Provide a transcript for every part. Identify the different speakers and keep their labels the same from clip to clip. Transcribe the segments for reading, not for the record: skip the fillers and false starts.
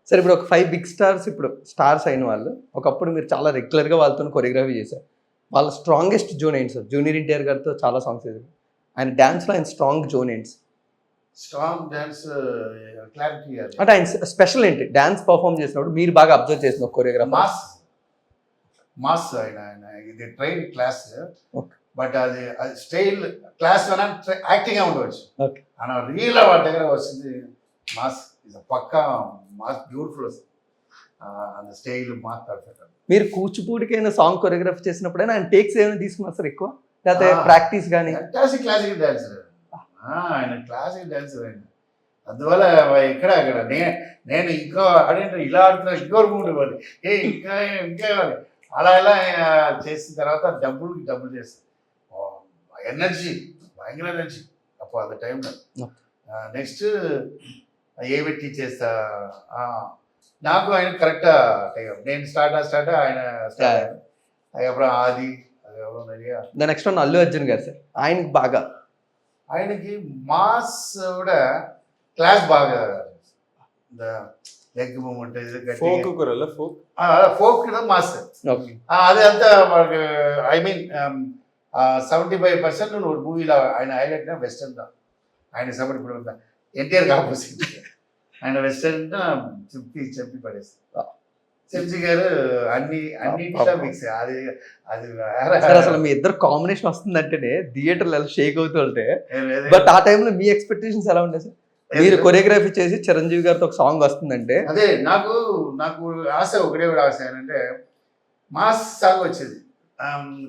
Speaker 1: సరే ఇప్పుడు ఒక 5 బిగ్ స్టార్స్ ఇప్పుడు స్టార్స్ అయిన వాళ్ళు ఒకప్పుడు మీరు చాలా రెగ్యులర్గా వాళ్ళతో కొరియోగ్రఫీ చేశారు. వాళ్ళ స్ట్రాంగెస్ట్ జోన్ ఏంటి సార్? జూనియర్ ఎన్టీఆర్ గారితో చాలా సాంగ్స్ చేశారు. ఆయన డ్యాన్స్లో ఆయన స్ట్రాంగ్ జోన్ ఏంటి?
Speaker 2: స్ట్రాంగ్ డాన్స్ క్లారిటీ
Speaker 1: అంటే ఆయన స్పెషల్ ఏంటి డ్యాన్స్ పర్ఫామ్ చేసినప్పుడు మీరు బాగా అబ్జర్వ్ చేసిన కొరియోగ్రాఫర్?
Speaker 2: మాస్ ఆయన ఇది ట్రైన్ క్లాస్,
Speaker 1: ఓకే
Speaker 2: బట్ అది స్టైల్ క్లాస్ యాక్టింగ్ ఉండవచ్చు.
Speaker 1: ఓకే
Speaker 2: ఆయన రియల్ వాటి దగ్గర వచ్చింది మాస్. ఇది పక్కా మాస్, బ్యూటిఫుల్ అంత స్టైల్ మాస్ పర్ఫెక్ట్.
Speaker 1: మీరు కూచిపూడికైనా సాంగ్ కొరియోగ్రఫీ చేసినప్పుడైనా ఆయన టేక్స్ ఏమైనా తీసుకున్నారు సార్ ఎక్కువ, లేకపోతే ప్రాక్టీస్ కానీ?
Speaker 2: క్లాసికల్ డాన్సర్ ఆయన, క్లాసికల్ డాన్సర్ ఆయన. అందువల్ల ఇక్కడ అక్కడ నేను ఇంకా అడిగిన ఇలా ఆడుతున్నా, ఇంకోటి మూడు ఇవ్వాలి, ఇంకా ఇవ్వాలి, అలా ఇలా చేసిన తర్వాత డబ్బులు చేస్తాను. ఎనర్జీ, భయంకర ఎనర్జీ అప్పుడు అంత టైంలో. నెక్స్ట్ ఏ పెట్టి చేస్తా, నాకు ఆయన కరెక్టా నేను స్టార్ట్ ఆయన స్టార్ట్ అప్పుడు ఆది
Speaker 1: నెక్స్ట్ వన్ అల్లు అర్జున్ గారు సార్. ఆయనకి బాగా
Speaker 2: ఆయనకి మాస్ కూడా క్లాస్ బాగా లెగ్ మూమెంట్ ఫోక్ మాస్ అది అంతా మనకు. ఐ మీన్ 75% నువ్వు మూవీలో ఆయన హైలైట్ వెస్టర్న్ దా. ఆయన సపోర్ట్ ఇప్పుడు ఎన్టీఆర్ ఆపోజిట్ ఆయన వెస్టర్న్ చెప్పి పడేస్తారు. శంజీ గారు అన్నిట్లో మిక్స్. అది
Speaker 1: అసలు మీ ఇద్దరు కాంబినేషన్ వస్తుందంటేనే థియేటర్లు ఎలా షేక్ అవుతూ ఉంటే. బట్ ఆ టైంలో మీ ఎక్స్పెక్టేషన్స్ ఎలా ఉంటాయి సార్? మీరు కొరియోగ్రఫీ చేసి చిరంజీవి గారితో ఒక సాంగ్ వస్తుందంటే.
Speaker 2: అదే నాకు ఆశ, ఒకటే కూడా ఆశ ఏంటంటే మాస్ సాంగ్ వచ్చేది.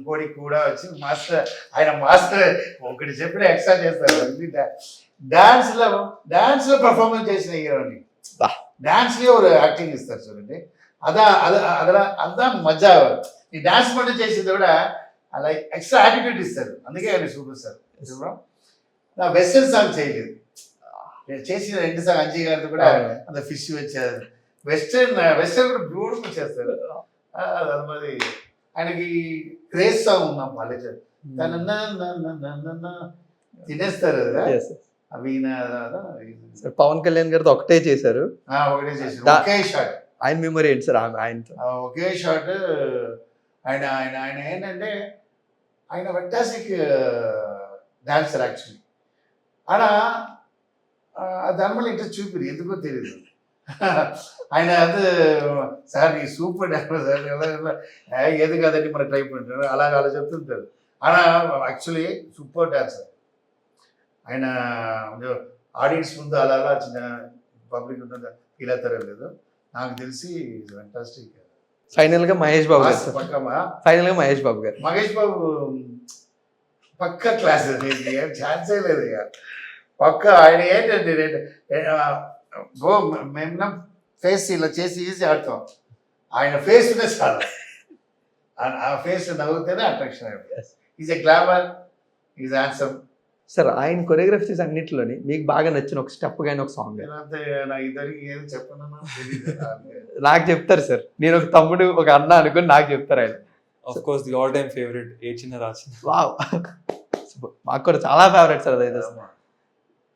Speaker 2: కోడి కూడా వచ్చి మాస్టర్, ఆయన మాస్టర్ ఒకటి చెప్పిన ఎక్స్ట్రా చేస్తారు. డాన్స్ లో పర్ఫార్మెన్స్ చేసిన హీరోని డాన్స్ లో ఒక యాక్టింగ్ ఇస్తారు చూడండి. అదా మజా. ఈ డాన్స్ పట్ల చేసింది కూడా అలా ఎక్స్ట్రా యాటిట్యూడ్ ఇస్తారు. అందుకే ఆయన సూపర్ సార్. నా వెస్టర్న్ సాంగ్ చేయలేదు, చేసిన 2 సాంగ్ అంజీ గారితో కూడా అంత ఫిష్ వచ్చారు. వెస్టర్న్ కూడా బ్యూటిఫుల్ చేస్తారు. మరి ఆయనకి క్రేజ్ సాంగ్ ఉన్నాం వాళ్ళే తినేస్తారు కదా అవి.
Speaker 1: పవన్ కళ్యాణ్ గారితో ఒకటే చేశారు,
Speaker 2: ఒకే షాట్.
Speaker 1: ఆయన మెమరీ ఏంటి సార్? ఆయనతో
Speaker 2: ఒకే షాట్. ఆయన ఆయన ఆయన ఏంటంటే ఆయన ఫెంటాస్టిక్ డాన్సర్ యాక్చువల్లీ. ఆయన దానివల్ల ఇంట్రెస్ట్ చూపిరు, ఎందుకో తెలియదు. ఆయన అది సార్ నీ సూపర్ డాన్సర్ సార్, ఏది కాదండి మన ట్రై పంటారు అలా చెప్తుంటారు. ఆయన యాక్చువల్లీ సూపర్ డాన్సర్. ఆయన ఆడియన్స్ ముందు అలా చిన్న పబ్లిక్ ఉంటుంది ఫీల్ అవుతారో లేదు నాకు తెలిసి. ఫెంటాస్టిక్.
Speaker 1: ఫైనల్ గా మహేష్ బాబు గారు. ఫైనల్ గా మహేష్ బాబు గారు.
Speaker 2: మహేష్ బాబు పక్క క్లాస్, ఛాన్సే లేదు ఇక పక్క. ఆయన ఏంటండి మేము ఫేస్ ఇలా చేసి ఈజీ ఆడతాం, ఆయన ఫేస్ ఉంటే చాలు. ఆ ఫేస్ నవ్వుతేనే attraction. Is a glamour, is handsome.
Speaker 1: Sir ఆయన కొరియోగ్రఫీ చేసే అన్నింటిలోని మీకు బాగా నచ్చిన ఒక స్టెప్ కానీ ఒక సాంగ్ నాకు చెప్తారు సార్? నేను ఒక తమ్ముడు ఒక అన్న అనుకుని నాకు చెప్తారు ఆయన.
Speaker 3: Of course the all time favourite ఏ చిన్న రాచిన.
Speaker 1: వావ్, మాకు కూడా చాలా ఫేవరెట్ సార్ అదైతే.